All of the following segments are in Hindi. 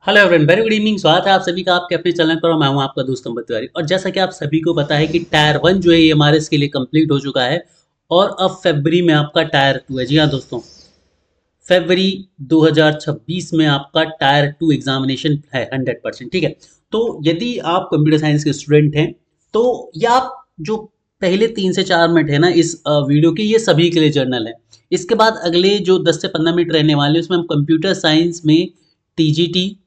Hello everyone, very good evening. स्वागत है आप सभी का आपके अपने चैनल पर। मैं हूं आपका दोस्त अंबत तिवारी। और जैसा कि आप सभी को पता है कि टायर 1 जो है ये हमारे इसके लिए कंप्लीट हो चुका है और अब फरवरी में आपका टायर 2 है। जी हाँ दोस्तों, फरवरी 2026 में आपका टायर 2 एग्जामिनेशन है 100%। ठीक है, तो यदि आप कंप्यूटर साइंस के स्टूडेंट हैं तो या आप जो पहले 3 से 4 मिनट है ना इस वीडियो के, ये सभी के लिए जर्नल है। इसके बाद अगले जो 10 से 15 मिनट रहने वाले हैं उसमें हम कंप्यूटर साइंस में टीजीटी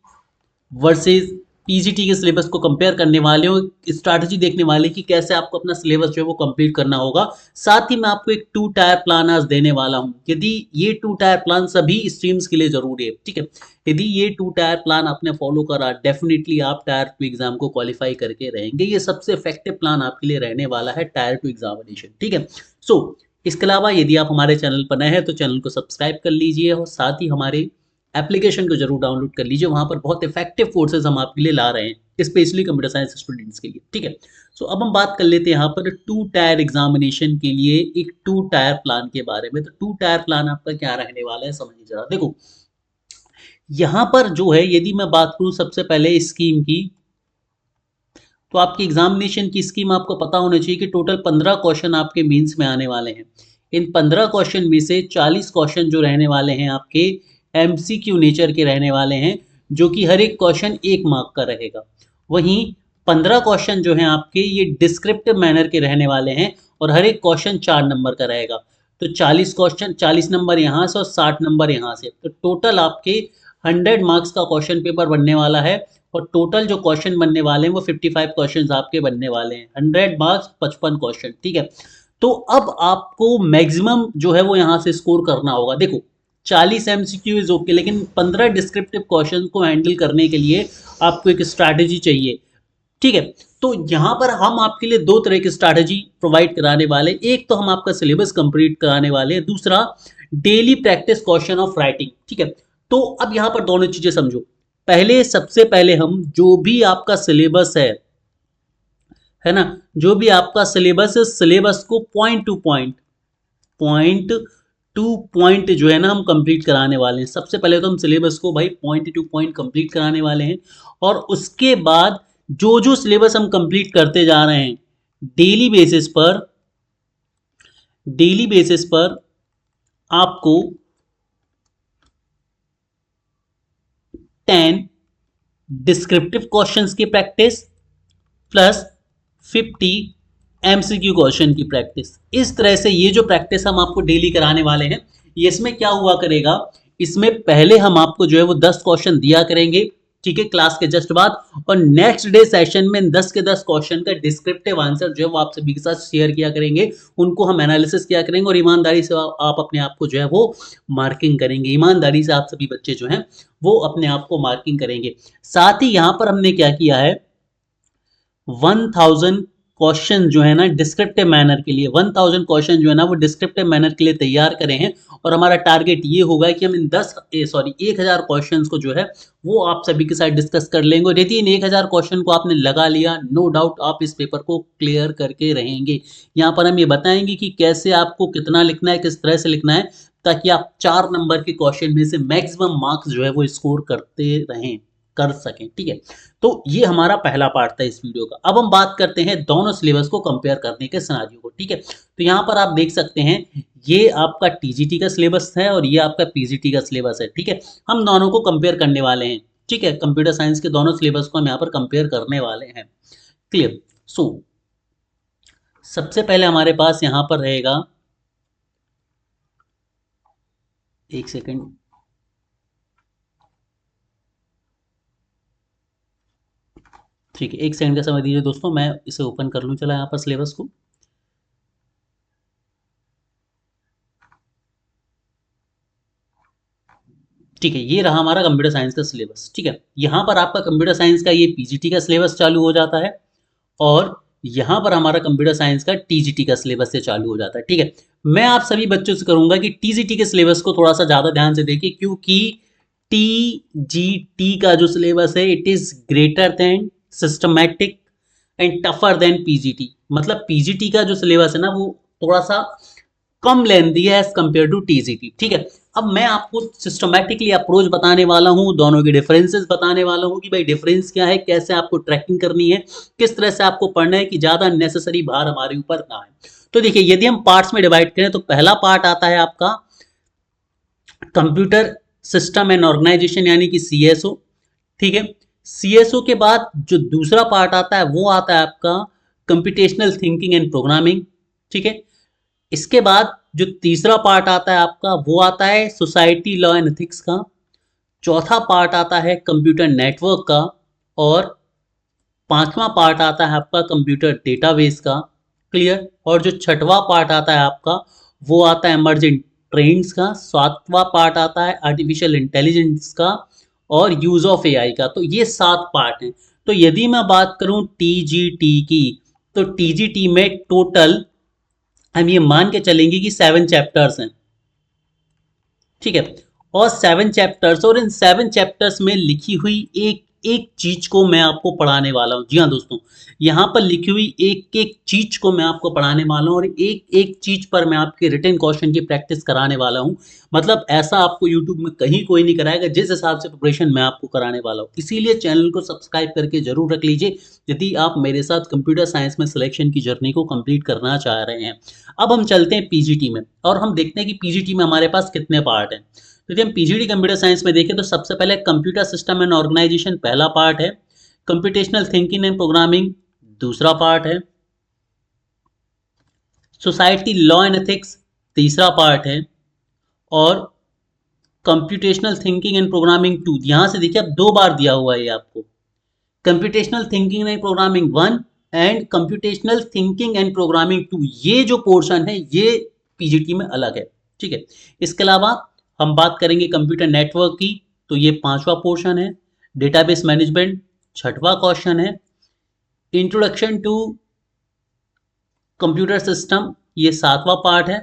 वर्सेस पीजीटी के सिलेबस को कंपेयर करने वाले हो, स्ट्रैटेजी देखने वाले कि कैसे आपको अपना सिलेबस जो है वो कंप्लीट करना होगा। साथ ही मैं आपको एक 2 टायर प्लान आज देने वाला हूं। यदि ये 2 टायर प्लान सभी स्ट्रीम्स के लिए जरूरी है, ठीक है, यदि ये 2 टायर प्लान आपने फॉलो करा, डेफिनेटली आप टायर 2 एग्जाम को क्वालिफाई करके रहेंगे। ये सबसे इफेक्टिव प्लान आपके लिए रहने वाला है टायर 2 एग्जामिनेशन। ठीक है, सो इसके अलावा यदि आप हमारे चैनल पर नए हैं तो चैनल को सब्सक्राइब कर लीजिए और साथ ही हमारे एप्लीकेशन को जरूर डाउनलोड कर लीजिए। वहां पर बहुत इफेक्टिव कोर्सेज हम आपके लिए ला रहे हैं, स्पेशली कंप्यूटर साइंस स्टूडेंट्स के लिए। ठीक है, सो अब हम बात कर लेते हैं यहाँ पर 2 टायर एग्जामिनेशन के लिए एक 2 टायर प्लान के बारे में। तो 2 टायर प्लान आपका क्या रहने वाला है समझिए जरा। देखो यहाँ पर जो है, यदि मैं बात करूँ सबसे पहले स्कीम की, तो आपकी एग्जामिनेशन की स्कीम आपको पता होना चाहिए कि टोटल 15 क्वेश्चन आपके मीन्स में आने वाले हैं। इन 15 क्वेश्चन में से 40 क्वेश्चन जो रहने वाले हैं आपके एमसीक्यू नेचर के रहने वाले हैं, जो कि हर एक क्वेश्चन 1 मार्क का रहेगा। वहीं 15 क्वेश्चन जो हैं आपके ये डिस्क्रिप्टिव मैनर के रहने वाले हैं और हर एक क्वेश्चन 4 नंबर का रहेगा। तो 40 क्वेश्चन, 40 नंबर यहाँ से और 60 नंबर यहाँ से, तो टोटल आपके 100 मार्क्स का क्वेश्चन पेपर बनने वाला है। और टोटल जो क्वेश्चन बनने वाले हैं वो 55 क्वेश्चन आपके बनने वाले हैं। 100 मार्क्स 55 क्वेश्चन। ठीक है, तो अब आपको मैक्सिमम जो है वो यहाँ से स्कोर करना होगा। देखो 40 एमसीक्यू इज ओके, लेकिन 15 डिस्क्रिप्टिव क्वेश्चन को हैंडल करने के लिए आपको एक स्ट्रैटेजी चाहिए। ठीक है, तो यहाँ पर हम आपके लिए 2 तरह की स्ट्रैटेजी प्रोवाइड कराने वाले। एक तो हम आपका सिलेबस कंप्लीट कराने वाले हैं, दूसरा daily practice question of writing. ठीक है, तो अब यहाँ पर दोनों चीजें समझो। पहले सबसे पहले हम जो भी आपका सिलेबस है ना, जो भी आपका सिलेबस है, सिलेबस को पॉइंट टू पॉइंट जो है ना हम कंप्लीट कराने वाले हैं। सबसे पहले तो हम सिलेबस को भाई पॉइंट टू पॉइंट कंप्लीट कराने वाले हैं। और उसके बाद जो जो सिलेबस हम कंप्लीट करते जा रहे हैं डेली बेसिस पर, डेली बेसिस पर आपको 10 डिस्क्रिप्टिव क्वेश्चंस की प्रैक्टिस प्लस 50 एमसीक्यू क्वेश्चन की प्रैक्टिस। इस तरह से ये जो प्रैक्टिस हम आपको डेली कराने वाले हैं, ये इसमें क्या हुआ करेगा, इसमें पहले हम आपको जो है वो 10 क्वेश्चन दिया करेंगे, ठीक है, क्लास के जस्ट बाद। और नेक्स्ट डे सेशन में 10 के 10 क्वेश्चन का डिस्क्रिप्टिव आंसर जो है वो आप सभी के साथ शेयर किया करेंगे। उनको हम एनालिसिस किया करेंगे और ईमानदारी से आप अपने आप को जो है वो मार्किंग करेंगे। ईमानदारी से आप सभी बच्चे जो हैं वो अपने आप को मार्किंग करेंगे। साथ ही यहाँ पर हमने क्या किया है, 1000 क्वेश्चन जो है ना डिस्क्रिप्टिव मैनर के लिए, 1000 क्वेश्चन जो है ना वो डिस्क्रिप्टिव मैनर के लिए तैयार करें हैं। और हमारा टारगेट ये होगा कि हम इन 1000 क्वेश्चंस को जो है वो आप सभी के साथ डिस्कस कर लेंगे। और यदि इन 1000 क्वेश्चन को आपने लगा लिया, नो डाउट आप इस पेपर को क्लियर करके रहेंगे। यहाँ पर हम ये बताएंगे कि कैसे आपको कितना लिखना है, किस तरह से लिखना है, ताकि आप 4 नंबर के क्वेश्चन में से मैक्सिमम मार्क्स जो है वो स्कोर करते रहें, कर सकें। ठीक है, तो ये हमारा पहला पार्ट था इस वीडियो का। अब हम बात करते हैं दोनों सिलेबस को कंपेयर करने के सिनेरियो को। ठीक है, तो यहाँ पर आप देख सकते हैं ये आपका टीजीटी का सिलेबस है और ये आपका पीजीटी का सिलेबस है। ठीक है, हम दोनों को कंपेयर करने वाले हैं। ठीक है, कंप्यूटर साइंस के दोनों सिलेबस को हम यहाँ पर कंपेयर करने वाले हैं। क्लियर। सो सबसे पहले हमारे पास यहाँ पर रहेगा, एक सेकेंड, ठीक है, एक सेकंड का समय दीजिए दोस्तों, मैं इसे ओपन कर लूँ चला यहाँ पर सिलेबस को। ठीक है, ये रहा हमारा कंप्यूटर साइंस का सिलेबस। ठीक है, यहाँ पर आपका कंप्यूटर साइंस का ये पीजीटी का सिलेबस चालू हो जाता है और यहाँ पर हमारा कंप्यूटर साइंस का टीजीटी का सिलेबस से चालू हो जाता है। ठीक है, मैं आप सभी बच्चों से करूंगा कि टीजीटी के सिलेबस को थोड़ा सा ज़्यादा ध्यान से देखिए, क्योंकि टीजीटी का जो सिलेबस है it is greater than systematic and tougher than PGT. मतलब पीजीटी का जो सिलेबस है ना वो थोड़ा सा कम लेंथी है एज कम्पेयर टू टीजीटी। ठीक है, अब मैं आपको सिस्टमैटिकली अप्रोच बताने वाला हूँ, दोनों के डिफरेंसेस बताने वाला हूँ कि भाई डिफरेंस क्या है, कैसे आपको ट्रैकिंग करनी है, किस तरह से आपको पढ़ना है कि ज़्यादा नेसेसरी भार हमारे ऊपर ना आए। तो देखिए, यदि हम पार्ट्स में डिवाइड करें तो पहला पार्ट आता है आपका कंप्यूटर सिस्टम एंड ऑर्गेनाइजेशन यानी कि CSO। ठीक है, CSO के बाद जो दूसरा पार्ट आता है वो आता है आपका कंप्यूटेशनल थिंकिंग एंड प्रोग्रामिंग। ठीक है, इसके बाद जो तीसरा पार्ट आता है आपका वो आता है सोसाइटी लॉ एंड एथिक्स का। चौथा पार्ट आता है कंप्यूटर नेटवर्क का। और पांचवा पार्ट आता है आपका कंप्यूटर डेटाबेस का। क्लियर। और जो छठवां पार्ट आता है आपका वो आता है इमर्जिंग ट्रेंड्स का। सातवां पार्ट आता है आर्टिफिशियल इंटेलिजेंस का और यूज ऑफ एआई का। तो ये 7 पार्ट हैं। तो यदि मैं बात करूं टीजीटी की, तो टीजीटी में टोटल हम ये मान के चलेंगे कि 7 चैप्टर्स हैं। ठीक है, और 7 चैप्टर्स, और इन 7 चैप्टर्स में लिखी हुई एक एक चीज को मैं आपको पढ़ाने वाला हूँ। जी हाँ दोस्तों, यहाँ पर लिखी हुई एक एक चीज को मैं आपको पढ़ाने वाला हूँ और एक एक चीज पर मैं आपके रिटन क्वेश्चन की प्रैक्टिस कराने वाला हूँ। मतलब ऐसा आपको यूट्यूब में कहीं कोई नहीं कराएगा जिस हिसाब से प्रिपरेशन मैं आपको कराने वाला हूँ। इसीलिए चैनल को सब्सक्राइब करके जरूर रख लीजिए यदि आप मेरे साथ कंप्यूटर साइंस में सिलेक्शन की जर्नी को कंप्लीट करना चाह रहे हैं। अब हम चलते हैं पीजीटी में और हम देखते हैं कि पीजीटी में हमारे पास कितने पार्ट हैं। यदि हम पीजीडी कंप्यूटर साइंस में देखें तो सबसे पहले कंप्यूटर सिस्टम एंड ऑर्गेनाइजेशन पहला पार्ट है। कंप्यूटेशनल थिंकिंग एंड प्रोग्रामिंग दूसरा पार्ट है। सोसाइटी लॉ एंड एथिक्स तीसरा पार्ट है। और कंप्यूटेशनल थिंकिंग एंड प्रोग्रामिंग 2, यहां से देखिए अब 2 बार दिया हुआ है ये आपको। Computational thinking and programming 1 and computational thinking and programming 2, ये जो पोर्शन है ये पीजीटी में अलग है। ठीक है, इसके अलावा हम बात करेंगे कंप्यूटर नेटवर्क की, तो ये 5वां पोर्शन है। डेटाबेस मैनेजमेंट 6वां क्वेश्चन है। इंट्रोडक्शन टू कंप्यूटर सिस्टम ये 7वां पार्ट है।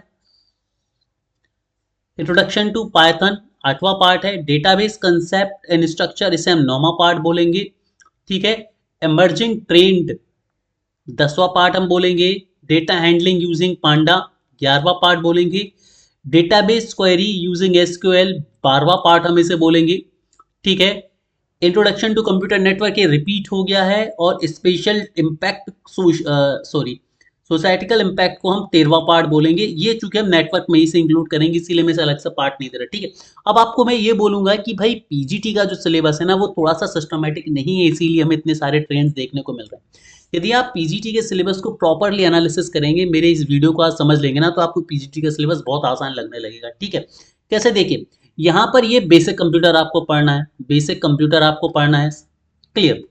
इंट्रोडक्शन टू पाइथन 8वां पार्ट है। डेटाबेस कंसेप्ट एंड स्ट्रक्चर इसे हम 9वां पार्ट बोलेंगे। ठीक है, एमर्जिंग ट्रेंड 10वां पार्ट हम बोलेंगे। डेटा हैंडलिंग यूजिंग पांडा 11वां पार्ट बोलेंगे। डेटाबेस क्वेरी यूजिंग एसक्यूएल 12वां पार्ट हम इसे बोलेंगे। ठीक है, इंट्रोडक्शन टू कंप्यूटर नेटवर्क ये रिपीट हो गया है। और स्पेशल इम्पैक्ट सोसाइटिकल इम्पैक्ट को हम 13वां पार्ट बोलेंगे। ये चूंकि हम नेटवर्क में ही से इंक्लूड करेंगे इसीलिए मैं इसे अलग से पार्ट नहीं दे रहा। ठीक है, अब आपको मैं ये बोलूंगा कि भाई पीजीटी का जो सिलेबस है ना वो थोड़ा सा सिस्टमेटिक नहीं है, इसीलिए हमें इतने सारे ट्रेंड्स देखने को मिल रहे हैं। यदि आप पीजीटी के सिलेबस को प्रॉपरली एनालिसिस करेंगे, मेरे इस वीडियो को आज समझ लेंगे ना, तो आपको पीजीटी का सिलेबस बहुत आसान लगने लगेगा। ठीक है, कैसे? देखिए, यहाँ पर ये बेसिक कंप्यूटर आपको पढ़ना है, बेसिक कंप्यूटर आपको पढ़ना है। क्लियर।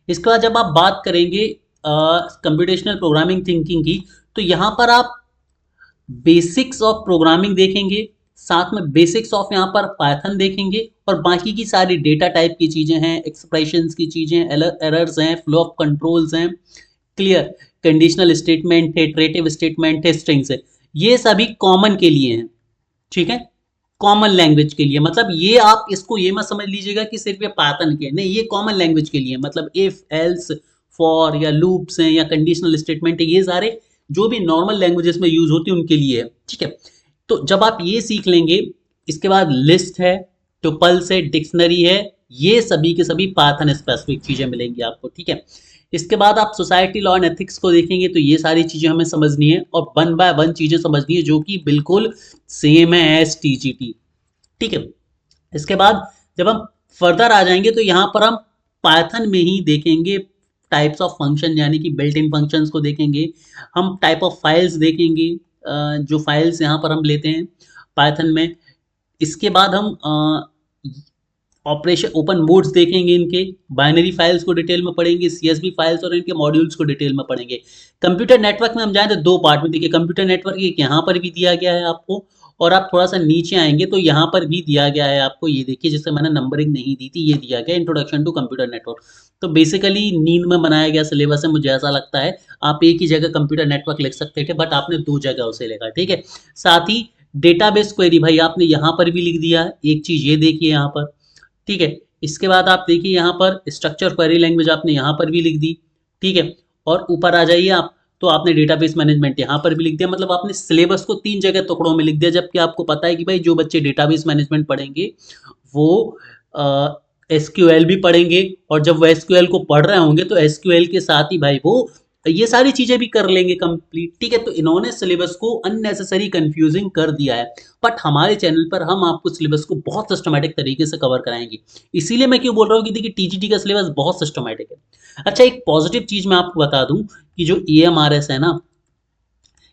इसके बाद जब आप बात करेंगे कंप्यूटेशनल प्रोग्रामिंग थिंकिंग की, तो यहाँ पर आप बेसिक्स ऑफ प्रोग्रामिंग देखेंगे, साथ में बेसिक्स ऑफ यहाँ पर पाइथन देखेंगे, और बाकी की सारी डेटा टाइप की चीज़ें हैं, एक्सप्रेशंस की चीज़ें, एरर्स हैं, फ्लो ऑफ कंट्रोल्स हैं। क्लियर। कंडीशनल स्टेटमेंट है, इटरेटिव स्टेटमेंट है, स्ट्रिंग्स है, ये सभी कॉमन के लिए हैं। ठीक है, कॉमन लैंग्वेज के लिए। मतलब ये आप इसको ये मत समझ लीजिएगा कि सिर्फ ये पाइथन के, नहीं, ये कॉमन लैंग्वेज के लिए। मतलब इफ, एल्स, फॉर या लूप्स हैं या कंडीशनल स्टेटमेंट है, ये सारे जो भी नॉर्मल लैंग्वेजेस में यूज होती है उनके लिए है। ठीक है, तो जब आप ये सीख लेंगे, इसके बाद लिस्ट है, टुपल्स है, डिक्शनरी है, ये सभी के सभी पाइथन स्पेसिफिक चीजें मिलेंगी आपको। ठीक है, इसके बाद आप सोसाइटी लॉ एंड एथिक्स को देखेंगे, तो ये सारी चीजें हमें समझनी है और 1 बाय 1 चीजें समझनी है जो कि बिल्कुल सेम है एज टीजीटी। ठीक है, इसके बाद जब हम फर्दर आ जाएंगे तो यहाँ पर हम पाइथन में ही देखेंगे टाइप्स ऑफ फंक्शन, यानी कि बिल्ट इन फंक्शंस को देखेंगे, हम टाइप ऑफ फाइल्स देखेंगे, जो फाइल्स यहाँ पर हम लेते हैं पाइथन में। इसके बाद हम ऑपरेशन ओपन मोड्स देखेंगे, इनके बाइनरी फाइल्स को डिटेल में पढ़ेंगे, सीएसवी फाइल्स और इनके मॉड्यूल्स को डिटेल में पढ़ेंगे। कंप्यूटर नेटवर्क में हम जाएं तो 2 पार्ट में। देखिए, कंप्यूटर नेटवर्क एक यहाँ पर भी दिया गया है आपको, और आप थोड़ा सा नीचे आएंगे तो यहाँ पर भी दिया गया है आपको, ये देखिए, जिससे मैंने नंबरिंग नहीं दी थी, ये दिया गया इंट्रोडक्शन टू कंप्यूटर नेटवर्क। तो बेसिकली नींद में बनाया गया सिलेबस है, मुझे ऐसा लगता है। आप एक ही जगह कंप्यूटर नेटवर्क लिख सकते थे, बट आपने 2 जगह उसे लिखा। ठीक है, साथ ही डेटाबेस क्वेरी भाई आपने यहाँ पर भी लिख दिया है, एक चीज ये देखिए यहाँ पर। ठीक है, इसके बाद आप देखिए यहाँ पर स्ट्रक्चर क्वेरी लैंग्वेज आपने यहाँ पर भी लिख दी। ठीक है, और ऊपर आ जाइए आप, तो आपने डेटाबेस मैनेजमेंट यहाँ पर भी लिख दिया, मतलब आपने सिलेबस को 3 जगह टुकड़ों में लिख दिया, जबकि आपको पता है कि भाई जो बच्चे डेटाबेस मैनेजमेंट पढ़ेंगे वो एसक्यूएल भी पढ़ेंगे, और जब वो एसक्यूएल को पढ़ रहे होंगे तो एसक्यूएल के साथ ही भाई वो ये सारी चीजें भी कर लेंगे कंप्लीट, ठीक है। तो इन्होंने सिलेबस को अननेसेसरी कंफ्यूजिंग कर दिया है, बट हमारे चैनल पर हम आपको सिलेबस को बहुत सिस्टमैटिक तरीके से कवर कराएंगे। इसीलिए मैं क्यों बोल रहा हूँ कि देखिए टीजीटी का सिलेबस बहुत सिस्टमैटिक है। अच्छा, एक पॉजिटिव चीज मैं आपको बता दूं कि जो ईएमआरएस है ना,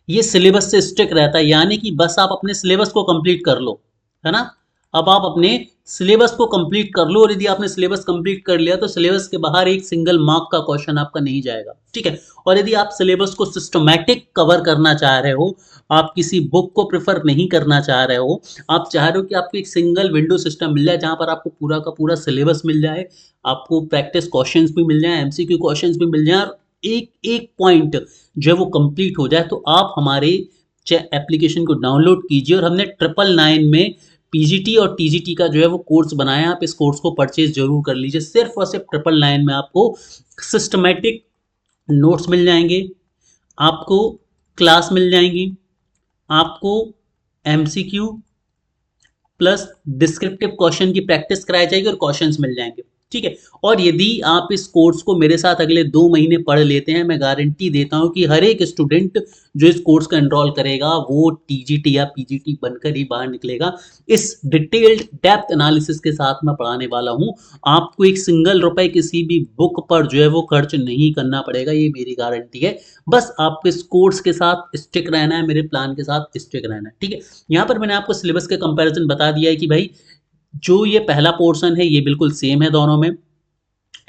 ये सिलेबस से स्टिक रहता है, यानी कि बस आप अपने सिलेबस को कंप्लीट कर लो, है ना। अब आप अपने सिलेबस को कंप्लीट कर लो, और यदि आपने सिलेबस कंप्लीट कर लिया तो सिलेबस के बाहर एक सिंगल मार्क का क्वेश्चन आपका नहीं जाएगा, ठीक है। और यदि आप सिलेबस को सिस्टमैटिक कवर करना चाह रहे हो, आप किसी बुक को प्रेफर नहीं करना चाह रहे हो, आप चाह रहे हो कि आपको एक सिंगल विंडो सिस्टम मिल जाए जहां पर आपको पूरा का पूरा सिलेबस मिल जाए, आपको प्रैक्टिस क्वेश्चंस भी मिल जाए, एमसीक्यू क्वेश्चंस भी मिल जाए, और एक एक पॉइंट जो है वो कंप्लीट हो जाए, तो आप हमारे एप्लीकेशन को डाउनलोड कीजिए। और हमने 999 में पीजीटी और टीजीटी का जो है वो कोर्स बनाया है, आप इस कोर्स को परचेज जरूर कर लीजिए। सिर्फ और सिर्फ 999 में आपको सिस्टमेटिक नोट्स मिल जाएंगे, आपको क्लास मिल जाएंगी, आपको एमसीक्यू प्लस डिस्क्रिप्टिव क्वेश्चन की प्रैक्टिस कराई जाएगी, और क्वेश्चंस मिल जाएंगे, ठीक है। और यदि आप इस कोर्स को मेरे साथ अगले 2 महीने पढ़ लेते हैं, मैं गारंटी देता हूं कि हर एक स्टूडेंट जो इस कोर्स का एनरोल करेगा वो टीजीटी या पीजीटी बनकर ही बाहर निकलेगा। इस डिटेल्ड डेप्थ एनालिसिस के साथ मैं पढ़ाने वाला हूं, आपको एक सिंगल रुपए किसी भी बुक पर जो है वो खर्च नहीं करना पड़ेगा, ये मेरी गारंटी है। बस आपको इस कोर्स के साथ स्टिक रहना है, मेरे प्लान के साथ स्टिक रहना है, ठीक है। यहाँ पर मैंने आपको सिलेबस के कंपैरिजन बता दिया है कि भाई जो ये पहला पोर्शन है ये बिल्कुल सेम है दोनों में,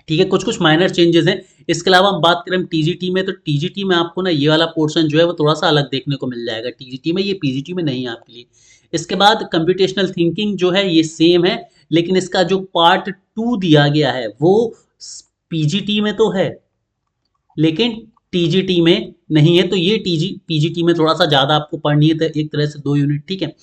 ठीक है। कुछ कुछ माइनर चेंजेस हैं। इसके अलावा हम बात करें टीजीटी में, तो टीजीटी में आपको ना ये वाला पोर्शन जो है वो थोड़ा सा अलग देखने को मिल जाएगा टीजीटी में, ये पीजीटी में नहीं है आपके लिए। इसके बाद कंप्यूटेशनल थिंकिंग जो है ये सेम है, लेकिन इसका जो पार्ट 2 दिया गया है वो पीजीटी में तो है लेकिन टीजीटी में नहीं है, तो ये पीजीटी में थोड़ा सा ज़्यादा आपको पढ़नी है, तो एक तरह से 2 यूनिट, ठीक है।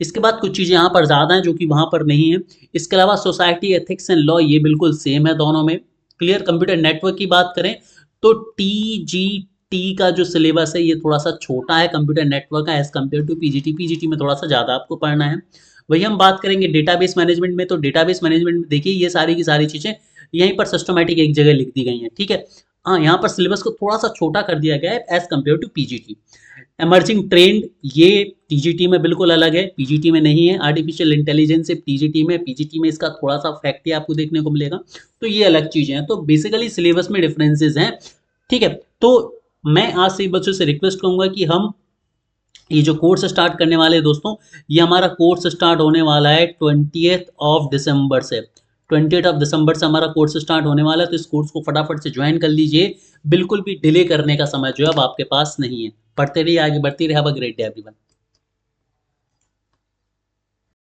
इसके बाद कुछ चीज़ें यहाँ पर ज़्यादा हैं जो कि वहाँ पर नहीं है। इसके अलावा सोसाइटी एथिक्स एंड लॉ ये बिल्कुल सेम है दोनों में। क्लियर। कंप्यूटर नेटवर्क की बात करें तो टीजीटी का जो सिलेबस है ये थोड़ा सा छोटा है कंप्यूटर नेटवर्क का as compare to PGT. PGT में थोड़ा सा ज़्यादा आपको पढ़ना है। वही हम बात करेंगे डेटाबेस मैनेजमेंट में, तो डेटाबेस मैनेजमेंट में देखिए ये सारी की सारी चीज़ें यहीं पर सिस्टमैटिक एक जगह लिख दी गई हैं, ठीक है। हाँ, यहाँ पर सिलेबस को थोड़ा सा छोटा कर दिया गया है as compare to PGT. Emerging trend ये टीजीटी में बिल्कुल अलग है, पीजीटी में नहीं है। आर्टिफिशियल इंटेलिजेंस सिर्फ टीजीटी में, पीजीटी में इसका थोड़ा सा फैक्ट ही आपको देखने को मिलेगा, तो ये अलग चीजें हैं। तो बेसिकली सिलेबस में डिफरेंसेस हैं, ठीक है। तो मैं आज से बच्चों से रिक्वेस्ट करूंगा कि हम ये जो कोर्स स्टार्ट करने वाले हैं दोस्तों, ये हमारा कोर्स स्टार्ट होने वाला है 20 दिसंबर से। 20 दिसंबर से हमारा कोर्स स्टार्ट होने वाला है, तो इस कोर्स को फटाफट से ज्वाइन कर लीजिए। बिल्कुल भी डिले करने का समय जो है अब आपके पास नहीं है। पढ़ते रहिए, आगे बढ़ते रहिए। Have a great day everyone.